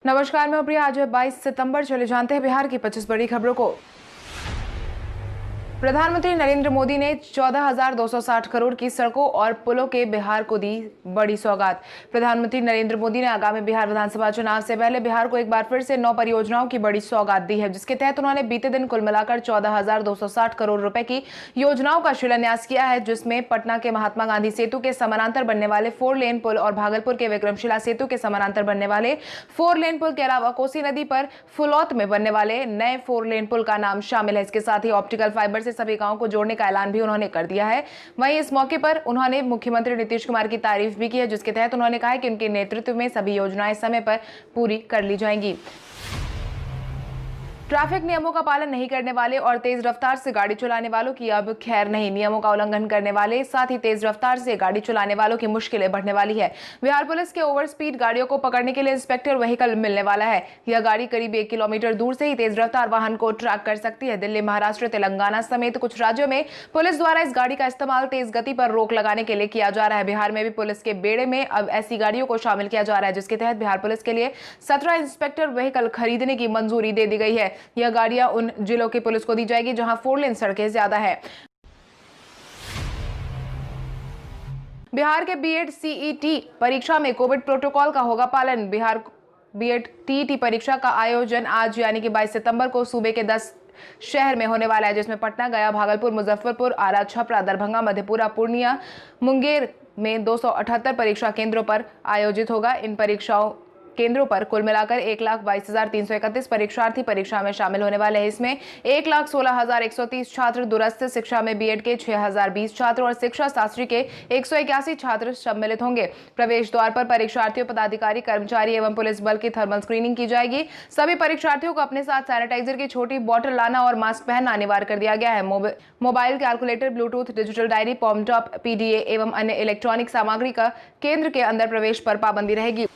नमस्कार, मैं प्रिया। आज है 22 सितंबर। चले जानते हैं बिहार की 25 बड़ी खबरों को। प्रधानमंत्री नरेंद्र मोदी ने 14,260 करोड़ की सड़कों और पुलों के बिहार को दी बड़ी सौगात। प्रधानमंत्री नरेंद्र मोदी ने आगामी बिहार विधानसभा चुनाव से पहले बिहार को एक बार फिर से 9 परियोजनाओं की बड़ी सौगात दी है, जिसके तहत उन्होंने बीते दिन कुल मिलाकर 14,260 करोड़ रुपए की योजनाओं का शिलान्यास किया है, जिसमें पटना के महात्मा गांधी सेतु के समानांतर बनने वाले 4 लेन पुल और भागलपुर के विक्रमशिला सेतु के समानांतर बनने वाले 4 लेन पुल के अलावा कोसी नदी पर फुलौत में बनने वाले नए 4 लेन पुल का नाम शामिल है। इसके साथ ही ऑप्टिकल फाइबर से सभी गांवों को जोड़ने का ऐलान भी उन्होंने कर दिया है। वहीं इस मौके पर उन्होंने मुख्यमंत्री नीतीश कुमार की तारीफ भी की है, जिसके तहत उन्होंने कहा कि उनके नेतृत्व में सभी योजनाएं समय पर पूरी कर ली जाएंगी। ट्रैफिक नियमों का पालन नहीं करने वाले और तेज रफ्तार से गाड़ी चलाने वालों की अब खैर नहीं। नियमों का उल्लंघन करने वाले, साथ ही तेज रफ्तार से गाड़ी चलाने वालों की मुश्किलें बढ़ने वाली है। बिहार पुलिस के ओवर स्पीड गाड़ियों को पकड़ने के लिए इंस्पेक्टर व्हीकल मिलने वाला है। यह गाड़ी करीब 1 किलोमीटर दूर से ही तेज रफ्तार वाहन को ट्रैक कर सकती है। दिल्ली, महाराष्ट्र, तेलंगाना समेत कुछ राज्यों में पुलिस द्वारा इस गाड़ी का इस्तेमाल तेज गति पर रोक लगाने के लिए किया जा रहा है। बिहार में भी पुलिस के बेड़े में अब ऐसी गाड़ियों को शामिल किया जा रहा है, जिसके तहत बिहार पुलिस के लिए 17 इंस्पेक्टर व्हीकल खरीदने की मंजूरी दे दी गई है। यह गाड़ियां उन जिलों की पुलिस को दी जाएगी जहां 4 लेन सड़कें ज्यादा है। बिहार के बीएड सीईटी परीक्षा में कोविड प्रोटोकॉल का होगा पालन। बिहार बीएड टीईटी परीक्षा का आयोजन आज यानी कि 22 सितंबर को सूबे के 10 शहर में होने वाला है, जिसमें पटना, गया, भागलपुर, मुजफ्फरपुर, आरा, छपरा, दरभंगा, मधेपुरा, पूर्णिया, मुंगेर में 278 परीक्षा केंद्रों पर आयोजित होगा। इन परीक्षाओं केंद्रों पर कुल मिलाकर 1,22,331 परीक्षार्थी परीक्षा में शामिल होने वाले हैं। इसमें 1,16,130 छात्र, दूरस्थ शिक्षा में बीएड के 6,020 छात्र और शिक्षा शास्त्री के 181 छात्र सम्मिलित होंगे। प्रवेश द्वार पर परीक्षार्थियों, पदाधिकारी, कर्मचारी एवं पुलिस बल की थर्मल स्क्रीनिंग की जाएगी। सभी परीक्षार्थियों को अपने साथ सैनिटाइजर की छोटी बोतल लाना और मास्क पहनना अनिवार्य कर दिया गया है। Mobile, calculator, Bluetooth, digital diary, palmtop, PDA एवं अन्य इलेक्ट्रॉनिक सामग्री का केंद्र के अंदर प्रवेश पर पाबंदी रहेगी।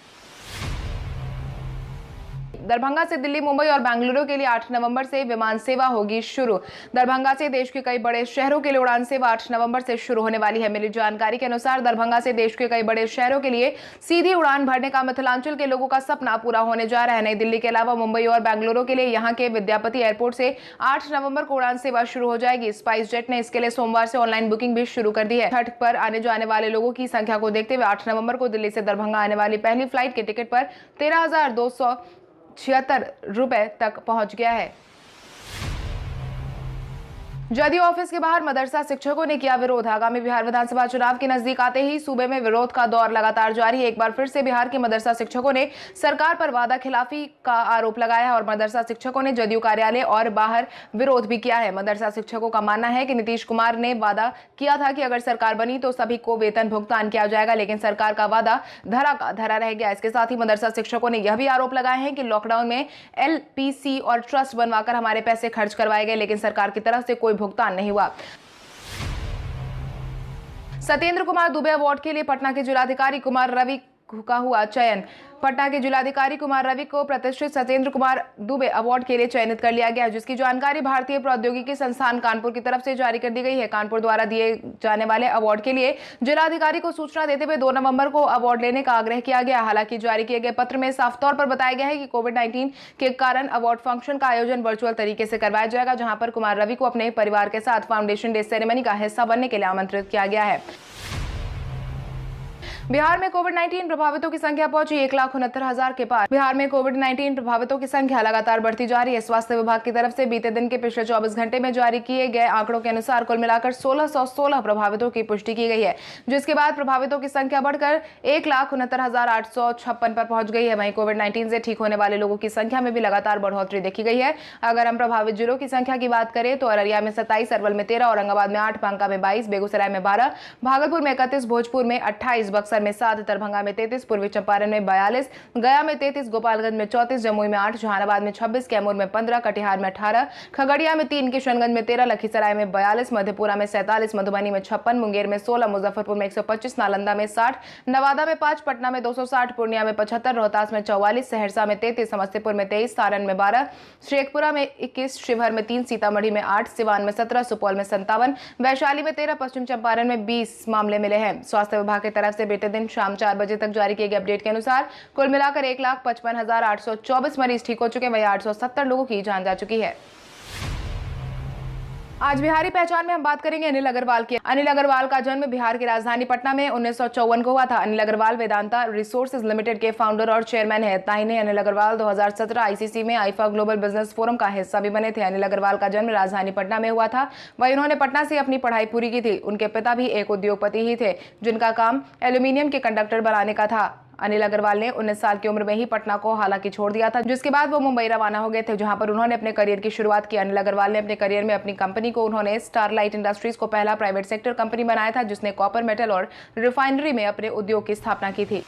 दरभंगा से दिल्ली, मुंबई और बेंगलुरु के लिए 8 नवंबर से विमान सेवा होगी शुरू। दरभंगा से देश के कई बड़े शहरों के लिए उड़ान सेवा 8 नवंबर से शुरू होने वाली है। मिली जानकारी के अनुसार दरभंगा से देश के कई बड़े शहरों के लिए सीधी उड़ान भरने का मिथिलांचल के लोगों का सपना पूरा होने जा रहा है। नई दिल्ली के अलावा मुंबई और बेंगलुरु के लिए यहां के विद्यापति एयरपोर्ट से 8 नवंबर को उड़ान सेवा शुरू हो जाएगी। स्पाइस जेट ने इसके लिए सोमवार से ऑनलाइन बुकिंग भी शुरू कर दी है। छठ पर आने जाने वाले लोगों की संख्या को देखते हुए 8 नवंबर को दिल्ली से दरभंगा आने वाली पहली फ्लाइट के टिकट पर 13,276 रुपए तक पहुंच गया है। जदयू ऑफिस के बाहर मदरसा शिक्षकों ने किया विरोध। आगामी बिहार विधानसभा चुनाव के नजदीक आते ही सूबे में विरोध का दौर लगातार जारी है। एक बार फिर से बिहार के मदरसा शिक्षकों ने सरकार पर वादा खिलाफी का आरोप लगाया है और मदरसा शिक्षकों ने जदयू कार्यालय और बाहर विरोध भी किया है। मदरसा शिक्षकों का मानना है कि नीतीश कुमार ने वादा किया था कि अगर सरकार बनी तो सभी को वेतन भुगतान किया जाएगा, लेकिन सरकार का वादा धरा का धरा रह गया। इसके साथ ही मदरसा शिक्षकों ने यह भी आरोप लगाए हैं कि लॉकडाउन में एलपीसी और ट्रस्ट बनवाकर हमारे पैसे खर्च करवाए गए, लेकिन सरकार की तरफ से कोई भुगतान नहीं हुआ। सत्येंद्र कुमार दुबे अवार्ड के लिए पटना के जिलाधिकारी कुमार रवि का हुआ चयन। पटना के जिलाधिकारी कुमार रवि को प्रतिष्ठित सत्येंद्र कुमार दुबे अवार्ड के लिए चयनित कर लिया गया, जिसकी जानकारी भारतीय प्रौद्योगिकी संस्थान कानपुर की तरफ से जारी कर दी गई है। कानपुर द्वारा दिए जाने वाले अवार्ड के लिए जिलाधिकारी को सूचना देते हुए 2 नवंबर को अवार्ड लेने का आग्रह किया गया। हालांकि जारी किए गए पत्र में साफ तौर पर बताया गया है कि कोविड-19 के कारण अवार्ड फंक्शन का आयोजन वर्चुअल तरीके से करवाया जाएगा, जहां पर कुमार रवि को अपने परिवार के साथ फाउंडेशन डे सेरेमनी का हिस्सा बनने के लिए आमंत्रित किया गया है। बिहार में कोविड-19 प्रभावितों की संख्या पहुंची 1,69,000 के पार। बिहार में कोविड-19 प्रभावितों की संख्या लगातार बढ़ती जा रही है। स्वास्थ्य विभाग की तरफ से बीते दिन के पिछले 24 घंटे में जारी किए गए आंकड़ों के अनुसार कुल मिलाकर 1,616 प्रभावितों की पुष्टि की गई है, जिसके बाद प्रभावितों की संख्या बढ़कर 1,69,856 पर पहुंच गई है। वहीं कोविड-19 से ठीक होने वाले लोगों की संख्या में भी लगातार बढ़ोतरी देखी गई है। अगर हम प्रभावित जिलों की संख्या की बात करें तो अररिया में 27, अरवल में 13, औरंगाबाद में 8, बांका में 22, बेगूसराय में 12, भागलपुर में 31, भोजपुर में 28, बक्सर में 7, दरभंगा में 33, पूर्वी चंपारण में 42, गया में 33, गोपालगंज में 34, जमुई में 8, जहानाबाद में 26, कैमूर में 15, कटिहार में 18, खगड़िया में 3, किशनगंज में 13, लखीसराय में 42, मधेपुरा में 47, मधुबनी में 56, मुंगेर में 16, मुजफ्फरपुर में 125, नालंदा में 60, नवादा में 5, पटना में 260, पूर्णिया में 75, रोहतास में 44, सहरसा में 33, समस्तीपुर में 23, सारण में 12, शेखपुरा में 21, शिवहर में 3, सीतामढ़ी में 8, सिवान में 17, सुपौल में 57, वैशाली में 13, पश्चिम चंपारण में 20 मामले मिले हैं। स्वास्थ्य विभाग की तरफ से बीते प्रतिदिन शाम 4 बजे तक जारी किए गए अपडेट के अनुसार कुल मिलाकर 1,55,824 मरीज ठीक हो चुके हैं, वहीं 870 लोगों की जान जा चुकी है। आज बिहारी पहचान में हम बात करेंगे अनिल अग्रवाल की। अनिल अग्रवाल का जन्म बिहार की राजधानी पटना में 1954 को हुआ था। अनिल अग्रवाल वेदांता रिसोर्सेज लिमिटेड के फाउंडर और चेयरमैन है। इतना ही नहीं, अनिल अग्रवाल 2017 आईसीसी में आईफा ग्लोबल बिजनेस फोरम का हिस्सा भी बने थे। अनिल अग्रवाल का जन्म राजधानी पटना में हुआ था। वहीं उन्होंने पटना से अपनी पढ़ाई पूरी की थी। उनके पिता भी एक उद्योगपति ही थे जिनका काम एल्यूमिनियम के कंडक्टर बनाने का था। अनिल अग्रवाल ने 19 साल की उम्र में ही पटना को हालांकि छोड़ दिया था, जिसके बाद वो मुंबई रवाना हो गए थे, जहां पर उन्होंने अपने करियर की शुरुआत की। अनिल अग्रवाल ने अपने करियर में अपनी कंपनी को उन्होंने स्टारलाइट इंडस्ट्रीज को पहला प्राइवेट सेक्टर कंपनी बनाया था, जिसने कॉपर मेटल और रिफाइनरी में अपने उद्योग की स्थापना की थी।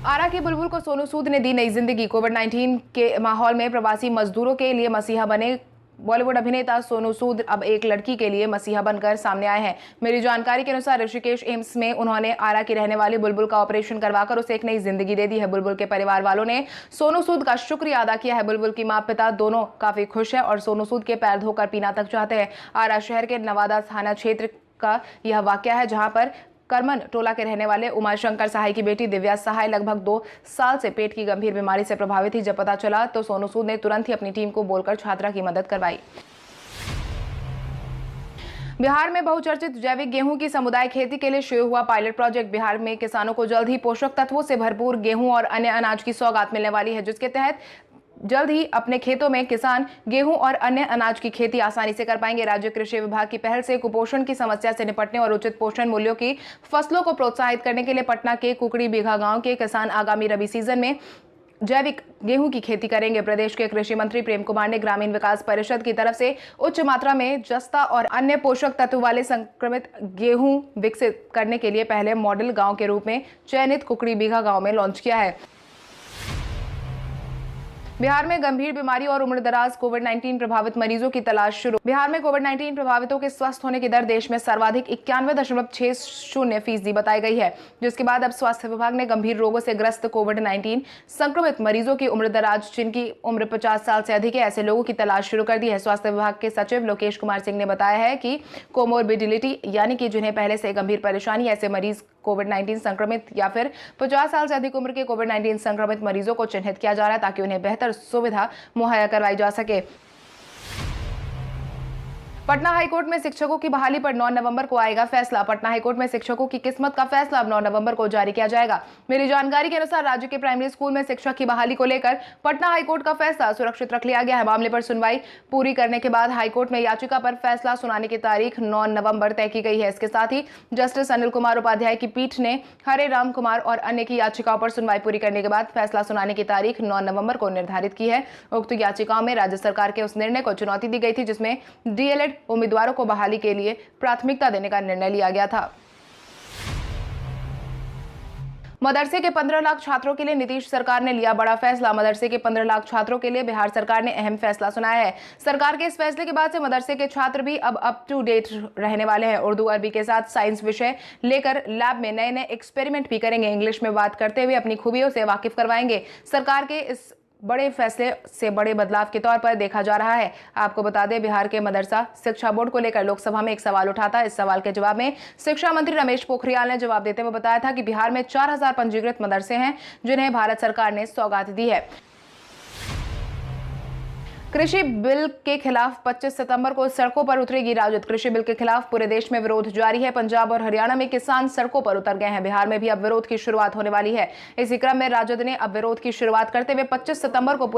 आरा के बुलबुल को सोनू सूद ने दी नई जिंदगी। कोविड-19 के माहौल में प्रवासी मजदूरों के लिए मसीहा बने बॉलीवुड अभिनेता सोनू सूद अब एक लड़की के लिए मसीहा बनकर सामने आए हैं। मेरी जानकारी के अनुसार ऋषिकेश एम्स में उन्होंने आरा की रहने वाली बुलबुल का ऑपरेशन करवाकर उसे एक नई जिंदगी दे दी है। बुलबुल के परिवार वालों ने सोनू सूद का शुक्रिया अदा किया है। बुलबुल की मां पिता दोनों काफी खुश है और सोनू सूद के पैर धोकर पीना तक चाहते हैं। आरा शहर के नवादा थाना क्षेत्र का यह वाकया है, जहां पर करमन टोला के रहने वाले उमाशंकर सहाय की बेटी दिव्या सहाय लगभग 2 साल से पेट की गंभीर बीमारी से प्रभावित थी। जब पता चला तो सोनू सूद ने तुरंत ही अपनी टीम को बोलकर छात्रा की मदद करवाई। बिहार में बहुचर्चित जैविक गेहूं की समुदाय खेती के लिए शुरू हुआ पायलट प्रोजेक्ट। बिहार में किसानों को जल्द ही पोषक तत्वों से भरपूर गेहूं और अन्य अनाज की सौगात मिलने वाली है, जिसके तहत जल्द ही अपने खेतों में किसान गेहूं और अन्य अनाज की खेती आसानी से कर पाएंगे। राज्य कृषि विभाग की पहल से कुपोषण की समस्या से निपटने और उचित पोषण मूल्यों की फसलों को प्रोत्साहित करने के लिए पटना के कुकड़ी बीघा गांव के किसान आगामी रबी सीजन में जैविक गेहूं की खेती करेंगे। प्रदेश के कृषि मंत्री प्रेम कुमार ने ग्रामीण विकास परिषद की तरफ से उच्च मात्रा में जस्ता और अन्य पोषक तत्व वाले संक्रमित गेहूं विकसित करने के लिए पहले मॉडल गांव के रूप में चयनित कुकड़ी बीघा गांव में लॉन्च किया है। बिहार में गंभीर बीमारी और उम्रदराज कोविड-19 प्रभावित मरीजों की तलाश शुरू। बिहार में कोविड-19 प्रभावितों के स्वस्थ होने की दर देश में सर्वाधिक 91.60% बताई गई है, जिसके बाद अब स्वास्थ्य विभाग ने गंभीर रोगों से ग्रस्त कोविड-19 संक्रमित मरीजों की उम्रदराज जिनकी उम्र 50 साल से अधिक है, ऐसे लोगों की तलाश शुरू कर दी है। स्वास्थ्य विभाग के सचिव लोकेश कुमार सिंह ने बताया है कि कोमोरबिडिलिटी यानी कि जिन्हें पहले से गंभीर परेशानी, ऐसे मरीज कोविड-19 संक्रमित या फिर 50 साल से अधिक उम्र के कोविड-19 संक्रमित मरीजों को चिन्हित किया जा रहा है ताकि उन्हें बेहतर सुविधा मुहैया करवाई जा सके। पटना हाईकोर्ट में शिक्षकों की बहाली पर 9 नवंबर को आएगा फैसला। पटना हाईकोर्ट में शिक्षकों की किस्मत का फैसला अब 9 नवंबर को जारी किया जाएगा। मेरी जानकारी के अनुसार राज्य के प्राइमरी स्कूल में शिक्षक की बहाली को लेकर पटना हाईकोर्ट का फैसला सुरक्षित रख लिया गया है। मामले पर सुनवाई पूरी करने के बाद हाईकोर्ट में याचिका पर फैसला सुनाने की तारीख 9 नवंबर तय की गई है। इसके साथ ही जस्टिस अनिल कुमार उपाध्याय की पीठ ने हरे राम कुमार और अन्य की याचिकाओं पर सुनवाई पूरी करने के बाद फैसला सुनाने की तारीख 9 नवंबर को निर्धारित की है। उक्त याचिकाओं में राज्य सरकार के उस निर्णय को चुनौती दी गई थी जिसमें डीएलएड उम्मीदवारों को बहाली के लिए प्राथमिकता देने का निर्णय लिया गया था। मदरसे के 15 लाख छात्रों के लिए नीतीश सरकार ने लिया बड़ा फैसला। मदरसे के 15 लाख छात्रों के लिए बिहार सरकार ने अहम फैसला सुनाया है। सरकार के इस फैसले के बाद से मदरसे के छात्र भी अब अप टू डेट रहने वाले हैं। उर्दू अरबी के साथ साइंस विषय लेकर लैब में नए नए एक्सपेरिमेंट भी करेंगे। इंग्लिश में बात करते हुए अपनी खूबियों से वाकिफ करवाएंगे। सरकार के इस बड़े फैसले से बड़े बदलाव के तौर पर देखा जा रहा है। आपको बता दें, बिहार के मदरसा शिक्षा बोर्ड को लेकर लोकसभा में एक सवाल उठा था। इस सवाल के जवाब में शिक्षा मंत्री रमेश पोखरियाल ने जवाब देते हुए बताया था कि बिहार में 4000 पंजीकृत मदरसे हैं जिन्हें भारत सरकार ने सौगात दी है। कृषि बिल के खिलाफ 25 सितंबर को सड़कों पर उतरेगी राजद। कृषि बिल के खिलाफ पूरे देश में विरोध जारी है। पंजाब और हरियाणा में किसान सड़कों पर उतर गए हैं। बिहार में भी अब विरोध की शुरुआत होने वाली है। इसी क्रम में राजद ने अब विरोध की शुरुआत करते हुए 25 सितंबर को पूरे